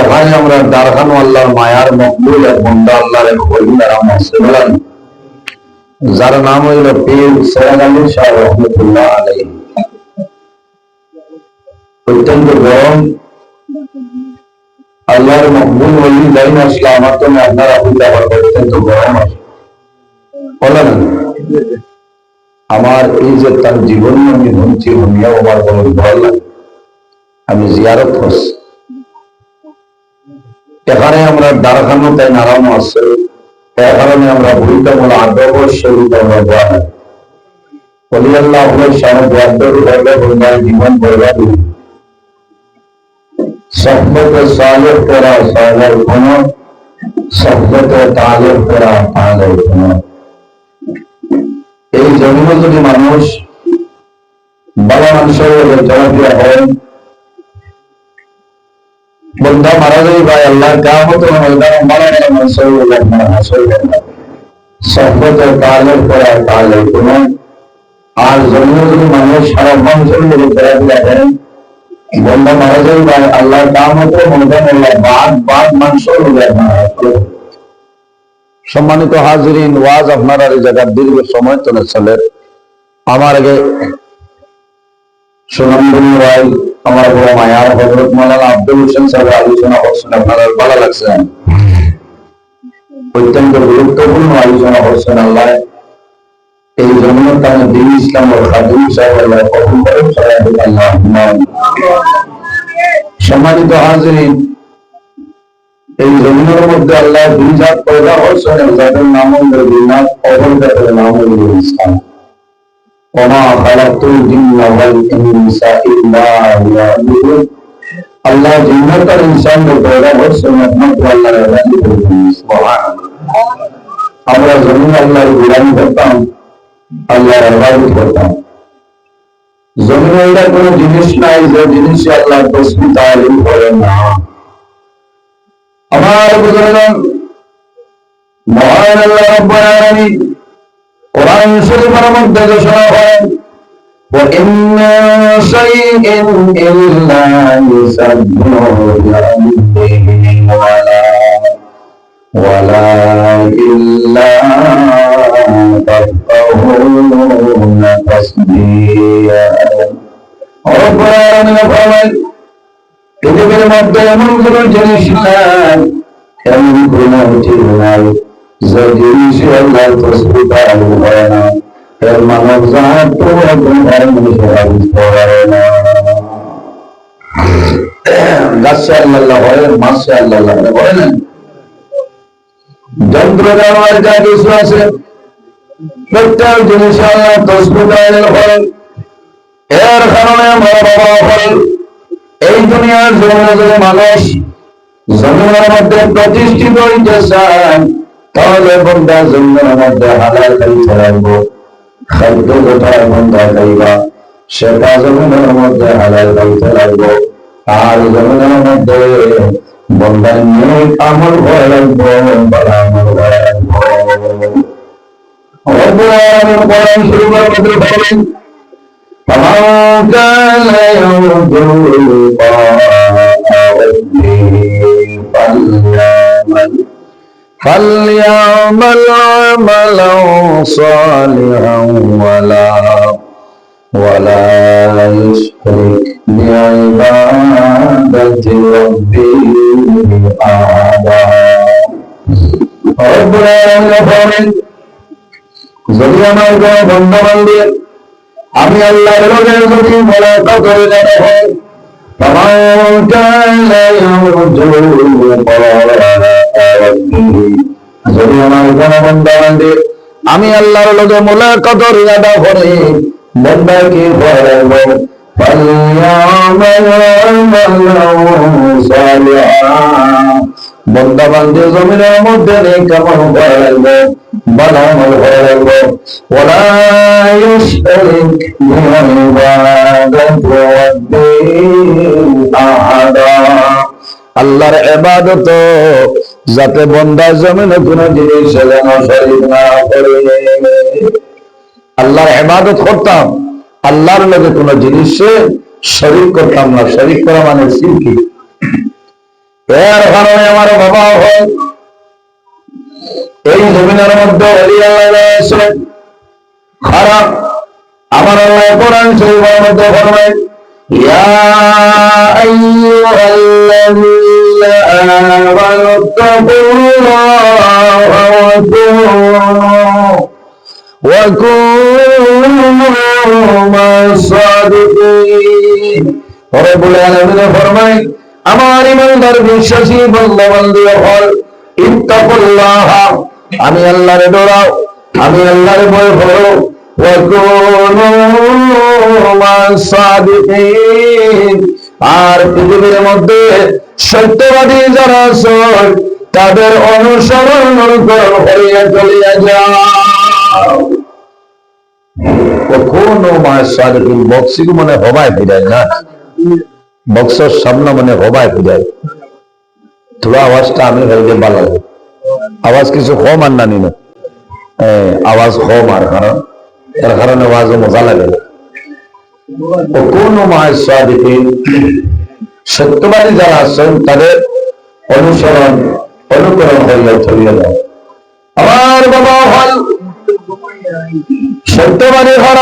এখানে আমরা দারখান আল্লাহর মায়ার মকবুল এক বন্দা আল্লাহর এক ওলির নাম আছে বলেন, যার নাম হইল পীর সৈয়দ আলী শাহ রহমতুল্লাহ আলাইহি। অত্যন্ত গরম আল্লাহর মকবুল ওলি লাইন আসলে আমার তো আপনারা বুঝতে পারবেন অত্যন্ত গরম আছে বলেন। আমার এই যে তার জীবন আমি শুনছি শুনিয়াও আমার বড় ভয় লাগে। আমি জিয়ারত করছি এখানে আমরা দারখানো তাই নারানো আছে, এ কারণে আমরা বইটা বলা আদব শরীরটা আমরা দেওয়া হয় বলি আল্লাহ আপনার সামনে বন্ধায় জীবন বরবাদ সহবতে সালেহ করা সালেহ কোন সহবতে তালেহ করা তালেহ কোন। এই জমিনে যদি মানুষ ভালো মানুষের জনপ্রিয় হয় বন্ধা মারা যায় ভাই আল্লাহ কেমন ভালো মানুষের সহবতে তালেহ করা তালেহ কোন। আর জমিনে যদি মানুষ সারা মানুষের জনপ্রিয় হয় বন্ধা মারা যায় ভাই আল্লাহ কেমন বাদ মানুষের। সম্মানিত হাজিরিন, ওয়াজ আপনারা এই জায়গার দীর্ঘ সময় তো চলে। আমার আগে সুনামগঞ্জ রায় আমার বড় মায়ার হযরত মাওলানা আব্দুল হোসেন সাহেব আলোচনা করছেন, আপনারা ভালো লাগছে। অত্যন্ত গুরুত্বপূর্ণ আলোচনা করছেন। আল্লাহ এই জন্য তার দ্বীন ইসলাম ও খাদিম সাহেব আল্লাহ কবুল করেন। আল্লাহ সম্মানিত হাজিরিন, এই জমিনের মধ্যে আল্লাহ দুই জাত পয়দা করছেন, যাদের নাম হল বিনাথ, অপর জাতের নাম হল ইনসান। ওমা খালাকতুল জিন্না ওয়াল ইনসা ইল্লা লিয়াবুদুন। আল্লাহ জিন্নাত আর ইনসানকে পয়দা করছেন একমাত্র আল্লাহর ইবাদত করতে। সুবহানাল্লাহ। আমরা জমিনে আল্লাহর গোলামি করতাম, আল্লাহর ইবাদত করতাম। জমিনে এটা কোনো জিনিস নাই যে জিনিসে আল্লাহ তসবিহ তালিম করেন না। আমার বুজুর্গান মহান আল্লাহ রাব্বুল আলামিন কোরআন শরীফের মধ্যে ঘোষণা করেন, ওয়া ইন মিন শাইইন ইল্লা ইউসাব্বিহু বিহামদিহি ওয়ালাকিল্লা তাফকাহুনা তাসবিহাহু। রব্বুল আলামিন ফরমান, পৃথিবীর মধ্যে এমন কোন জিনিস নাই, এমন কোন জিনিস নাই যে জিনিসে আল্লাহর তসবিহ তালিম করে না। এর মানব জাত তো একদম করে না। গাছে আল্লাহ হয়, মাছে আল্লাহ বলে না। যন্ত্র জানোয়ার যা কিছু আছে প্রত্যেক জিনিসে আল্লাহ তসবিহ তালিম করেন। এর কারণে বড় বড় হয় এই দুনিয়ার জমিনে যদি মানুষ জমিনের মধ্যে প্রতিষ্ঠিত হইতে চান, তাহলে বন্ধা জমিনের মধ্যে হালাল খাইতে লাগবো। খাদ্য কোথায় বন্ধা খাইবা সেটা জমিনের মধ্যে হালাল খাইতে লাগবো। আর জমিনের মধ্যে বন্ধা নেক আমল ভয় লাগবো, ভালো আমল ভয় লাগবো। রব্বুল আলামিন কোরআন শরীফের মধ্যে বলেন, فمن كان يرجو لقاء ربه فليعمل عملا صالحا ولا يشرك بعبادة ربه أحدا। رب العالمين যদি আমার কোন বন্ধু বান্ধব আমি আল্লাহর লগে যদি মুলাকাত করে যাব, যদি আমার কোন বন্ধু বান্ধব আমি আল্লাহর লগে মুলাকাত করে যাব করে বন্ধা কি করব, বন্ধা বান্ধব জমিনের মধ্যে নেক আমল করা লাগবে, ভালো আমল করা লাগবে। ওয়ালা ইউশরিক বিইবাদাতি রাব্বিহি আহাদা। আল্লাহর ইবাদত যাতে বন্দা জমিনে কোন জিনিস যেন শরীক না করে। আল্লাহর ইবাদত করতাম, আল্লাহর লগে কোন জিনিসে শরীক করতাম না। শরীক করা মানে শিরকি। এর কারণে আমার বাবা হয় এই জমিনের মধ্যে ওলি আল্লাহ আছে খারাপ। আমার আল্লাহ কোরআন শরীফের মধ্যে ফরমায় ইয়া আইয়ুহাল্লাযীনা আমানুত্তাকুল্লাহা ওয়া কুনু মা'আস সাদিকিন। রব্বুল আলামিন ফরমায় আমার ইমানদার বিশ্বাসী বান্দা-বান্দী হল ইত্তাকুল্লাহ, আমি আল্লাহরে ডরাও, আমি আল্লাহরে ভয় করো, ওয়া কুনু মা'আস সাদিকিন, আর পৃথিবীর মধ্যে সত্যবাদী যারা আছে তাদের অনুসরণ করিয়া চলিয়া যাও। কখনো মা'আস সাদিকিন বক্সিকে মানে হবায় ফিরায় না, বক্সর সামনে মানে হবায় ফিরায়। थोड़ा आवाज टा हमें घर के बाला आवाज किसी हो मानना नहीं ना आवाज हो मार कारण आवाज मजा लगे কোনো মা'আস-সাদিকিন সত্যবাদী যারা আছেন তাদের অনুসরণ অনুকরণ করিয়া চলিয়া যাও। আমার বাবা হল সত্যবাদী হল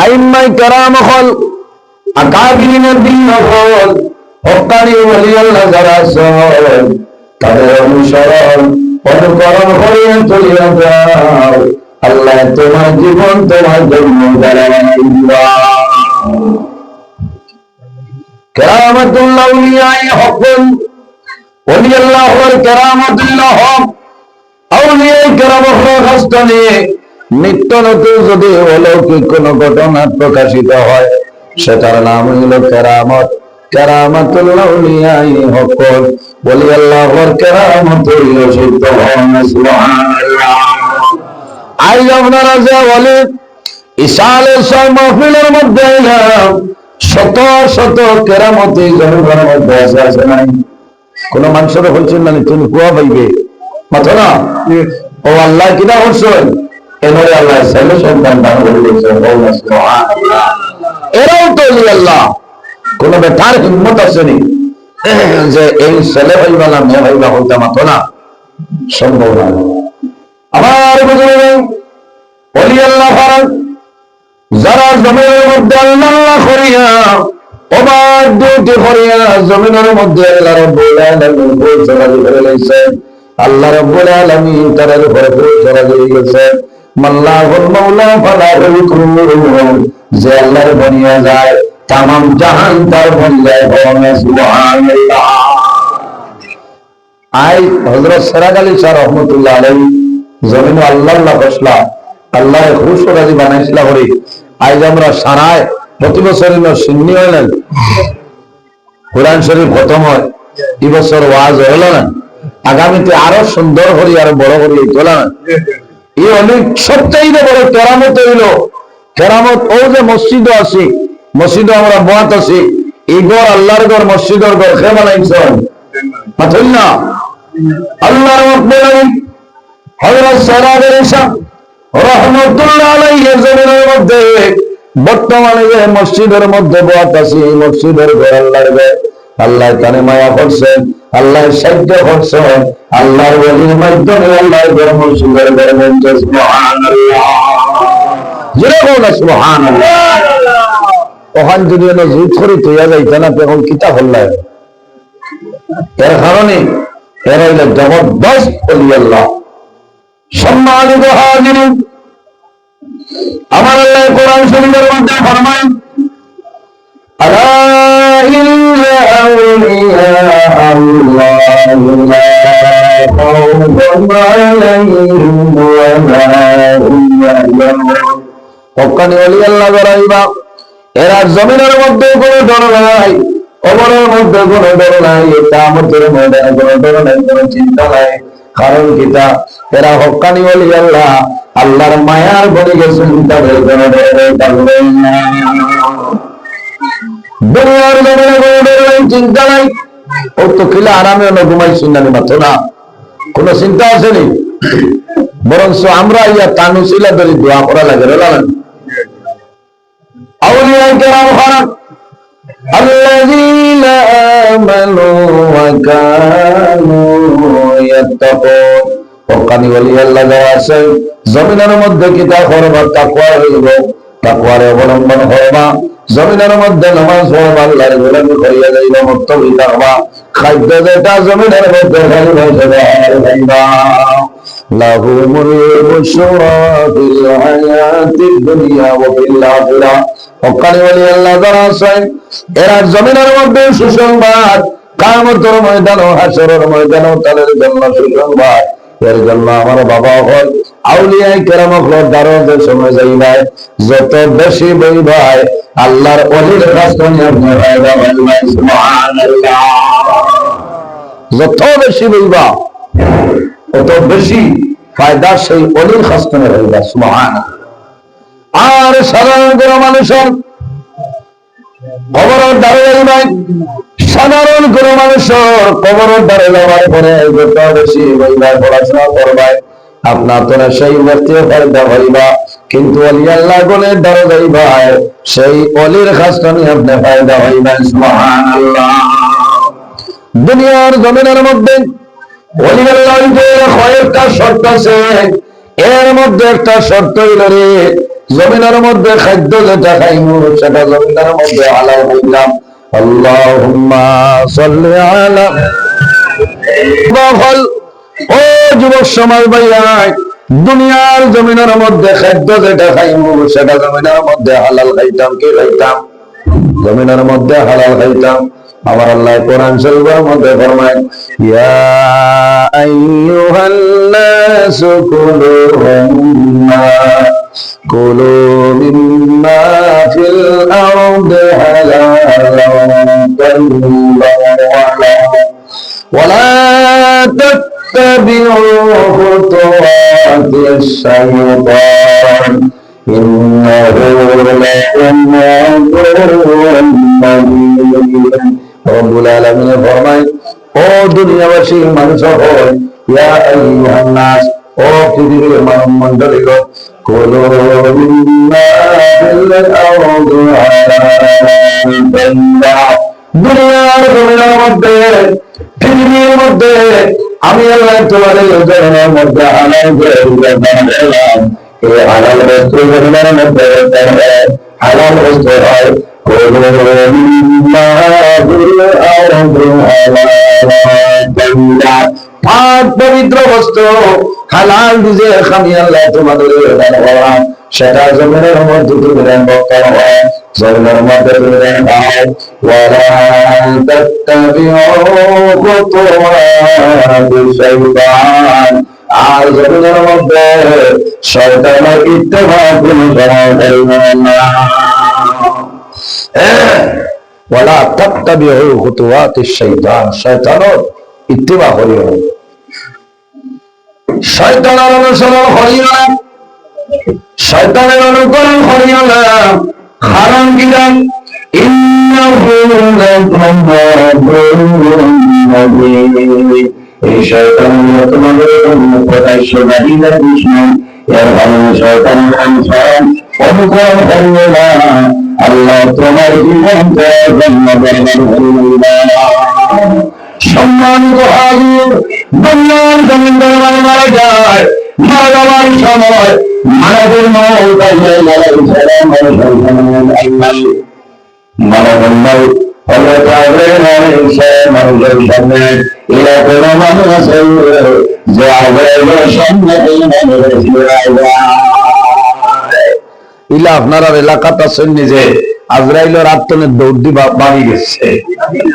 আইম্মায়ে কেরাম হল আকাবিরিনের দিন হল হক্কানি ওলি আল্লাহ যারা আছেন তাদের অনুসরণ অনুকরণ করিয়া চলিয়া যাও। আল্লাহ তোমার জীবন তোমার জন্য কেরামতুল্লাহ আউলিয়ায়ে হকন ওলি আল্লাহর কেরামতুল্লাহ হক আউলিয়ায়ে কেরামের হস্তে নিত্য নতুন যদি অলৌকিক কোন ঘটনা প্রকাশিত হয় সেটার নাম হলো কেরামত। কেরামতুল্লাহ আউলিয়ায়ে হকন ওলি আল্লাহর কেরামতুল সিদ্ধ হন। সুবহানাল্লাহ। আজ আপনারা যে বলে ইশালের মাহফিলের মধ্যে শত শত কেরামতি জনগণের মধ্যে আছে নাই? কোন মানুষের বলছেন না তুমি কুয়া পাইবে মাথা না ও আল্লাহ কিনা বলছেন এবারে আল্লাহ ছেলে সন্তান দান করে দিয়েছেন। এরাও তো আল্লাহ কোন বেটার হিম্মত আসেনি যে এই ছেলে ভাইবা না মেয়ে ভাইবা হইতে মাথা না, সম্ভব না। আমার ওলি আল্লাহ যারা জমিনের মধ্যে আল্লাহ করিয়া অবাধ ডিউটি করিয়া জমিনের মধ্যে আল্লাহ রাব্বুল আলামিন ফয়সালা করে লইছেন। আল্লাহ রাব্বুল আলামিন তাদের উপরে ফয়সালা দিয়ে গেছেন মাল্লাহুল মাওলা ফালাহুল কুরুন, যে আল্লাহর বনিয়া যায় তামাম জাহান তার বনিয়ায় হবে। সুবহানাল্লাহ। আই হযরত সিরাজ আলী শাহ রহমাতুল্লাহ আলাইহি জমিন আল্লাহ ফসলা আল্লাহ খুশ রাজি বানাইছিল করি আজ আমরা সারায় প্রতি বছর সুন্নি হইলেন কোরআন শরীফ খতম হয়, এই বছর ওয়াজ হইল না, আগামীতে আরো সুন্দর করি আরো বড় করি তোলা না। এই অনেক সবচাইতে বড় কেরামত হইল কেরামত ও যে মসজিদ আছে মসজিদ আমরা বয়াত আছি এই ঘর আল্লাহর ঘর মসজিদের ঘর খে বানাইছেন না আল্লাহ হযরত সিরাজ আলী শাহ রহমাতুল্লাহ আলাইহি জমিনের মধ্যে বর্তমানে যে মসজিদের মধ্যে বয়াত আছে এই মসজিদের ঘর আল্লাহর ঘর। আল্লাহ তানে মায়া করছেন, আল্লাহ সাহায্য করছেন, আল্লাহর ওলির মাধ্যমে আল্লাহর ঘর মসজিদের ঘর বলছে। সুবহানাল্লাহ। জোরে বলো সুবহানাল্লাহ। ওখান যদি জুত করি তৈয়া যাইতে না তখন কিতাব হল্লায় এর কারণে এর হইলে জবরদস্ত ওলি আল্লাহ। সম্মানিত হাজিরিন, আমার আল্লাহ কোরআন শরীফের মধ্যে ফরমায় আলা ইন্না আউলিয়া আল্লাহি লা খাউফুন আলাইহিম ওয়া লা হুম ইয়াহজানুন। হক্কানি ওলি আল্লাহ যারা এরা জমিনের মধ্যে কোনো ডর নাই, কবরের মধ্যে কোনো ডর নাই, কিয়ামতের ময়দানে কোনো ডর নাই, কোনো চিন্তা নাই। কারণ কিতা এরা হক্কানি ওলি আল্লাহ আল্লাহর মায়ার বনে গেছেন, তাদের কোনো ডর নাই। দুনিয়ার জমিনে কোনো ডর নাই, চিন্তা নাই। ও তো কিলা আরামে ঘুমাইছি না মাত্র না, কোনো চিন্তা আসেনি। বরঞ্চ আমরা ইয়া তানুসিলা ধরে দোয়া করা লাগে। আউলিয়ায়ে কেরাম খারাপ الذين آمنوا وكانوا يتقون হক্কানি ওলি আল্লাহ যারা আছে জমিনের মধ্যে কিতাব করবা তাকওয়া হইব তাকওয়ার অবলম্বন করবা জমিনের মধ্যে নামাজ পড়বা আল্লাহর গোলামি করিয়া যাইবা মুত্তাকি থাকবা খাদ্য যেটা জমিনের মধ্যে খাইবা লাহুমুল বুশরা ফিল হায়াতিদ দুনিয়া ওয়া ফিল আখিরাহ হক্কানি ওলি আল্লাহ যারা আছে এরা জমিনের মধ্যে সুসংবাদ কিয়ামতের ময়দানে হাসরের ময়দানে তাদের জন্য সুসংবাদ এর জন্য আমার বাবা হল আউলিয়া কেরাম দরজে সময় যাইবাই যত বেশি বইবাই আল্লাহর ওলির কাছে আপনি ফায়দা পাইবেন সুবহানাল্লাহ যত বেশি বইবা তত বেশি ফায়দা সেই ওলির কাছে পাইবা সুবহানাল্লাহ আর সাধারণ কোনো মানুষের কবরের দ্বারে যাইবাই সাধারণ কোন মানুষের কবরের দ্বারে যাওয়ার পরে যত বেশি বইবাই পড়াশোনা করবাই আপনার তো সেই ব্যক্তি ফায়দা হইবা কিন্তু ওলি আল্লাহ গুলের দ্বারে যাইবাই সেই ওলির কাছে আপনি ফায়দা হইবেন সুবহানাল্লাহ দুনিয়ার জমিনের মধ্যে ওলি আল্লাহর কয়েকটা শর্ত আছে এর মধ্যে একটা শর্ত হইল রে জমিনের মধ্যে খাদ্য যেটা খাইমু সেটা জমিনের মধ্যে হালাল হইলাম আল্লাহুম্মা সাল্লি আলা বল ও যুবক সমাজ ভাইয়া দুনিয়ার জমিনের মধ্যে খাদ্য যেটা খাইমু সেটা জমিনের মধ্যে হালাল খাইতাম কি খাইতাম জমিনের মধ্যে হালাল খাইতাম আমার আল্লাহ কোরআন শরীফের মধ্যে ফরমায় ইয়া আইয়ুহান নাসু কুলু মিম্মা ফিল আরদি হালালান তাইয়্যিবান ওয়ালা তাত্তাবিউ খুতুওয়াতিশ শাইতান ইন্নাহু লাকুম আদুউন মুবিন রব্বুল আলামিন ফরমায় ও দুনিয়াবাসী মানুষ হয় ইয়া আইয়ুহান নাস ও পৃথিবীর মানব মণ্ডলীগণ কুলু মিম্মা ফিল আরদি হালালান তাইয়্যিবান দুনিয়ার জমিনের মধ্যে পৃথিবীর মধ্যে আমি আল্লাহ তোমাদের জমিনের মধ্যে হালাল করে দিলাম এই হালাল বস্তু জমিনের মধ্যে হালাল বস্তু হয় পবিত্র বস্তু হালাল দিছে আমি আল্লাহ তোমাদের সেটা জমিনের মধ্যে তুমি জমিনের মধ্যে তুমি ওয়ালা তাত্তাবিউ খুতুওয়াতিশ শাইতান আর জমিনের মধ্যে শয়তানের ইত্তেবা কোনো করবেন না ওয়ালা তাত্তাবিউ খুতুওয়াতিশ শাইতান শয়তানের ইত্তেবা করিও না শয়তানের অনুসরণ করিও না শয়তানের অনুকরণ করিও না কারণ কি জান ইন্নাহু লাকুম আদুউন মুবিন এই শয়তান তোমাদের প্রকাশ্যবাদী দুশমন এর ভালো শয়তান খানসান অনুকরণ করিও না আল্লাহ তোমার জীবনকে জান্নাতের সম্মানিত হাজির দুনিয়ার জমিদার মারা যায় মারা যাওয়ার সময় মানবের মৌত মানবের মৌত হলে তাদের মানুষের সামনে এরা কোনো মানুষ আছে যে আগ্রহের সামনে ইলা আপনার এলাকাটা শুনি যে আজরাইলের আত্মনের দৌড় দিবা বাড়ি গেছে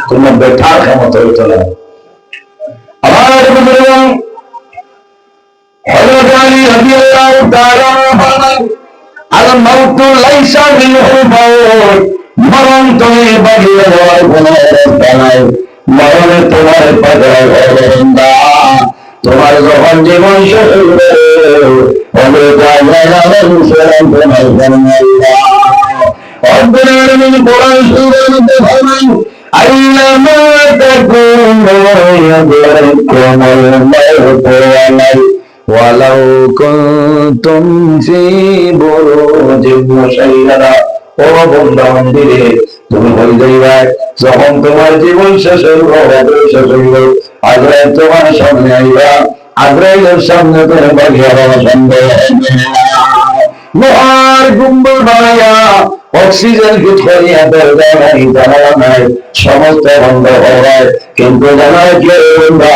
কোনো বেঠার ক্ষমতা হইত না আমার হযরত আলী রাদিয়াল্লাহু তাআলা আল মাউতু লাইসা মিনহু মাউত মরণ তুমি বাগিয়ে দেওয়ার কোনো রাস্তা নাই মরণে তোমার পাগল বান্দা তোমার যখন জীবন শেষ হবে হযরত আলী মুসলমান তোমার জান্নাত রব্বুল আলামিন কোরআন শরীফের মধ্যে ফরমান আইনামা তাকুনু ইয়াদরিকুমুল মাউত ওয়ালাউ কুনতুম ফি বুরুজিন মুশাইয়াদা ও বন্ধা মন্দিরে তুমি হয়ে যাইবা যখন তোমার জীবন শেষ হইব, শেষ হইব, আজরাইল তোমার সামনে আইবা, আজরাইলের সামনে তুমি বাগিয়া সন্দেহ মহার গুম্বল বানাইয়া অক্সিজেন ফিট করিয়া দরজা নাই, জানালা নাই, সমস্ত বন্ধ হয়, কিন্তু জানা কেউ বন্ধা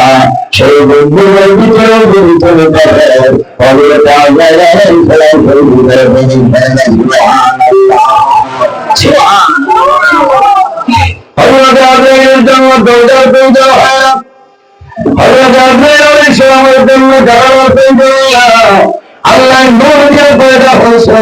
সেই গুম্বলের ভিতরে গুরুত্ব পাবে হবে তার জায়গায় ফেলাই আল্লাহ নূর দিয়ে পয়দা হয়েছে।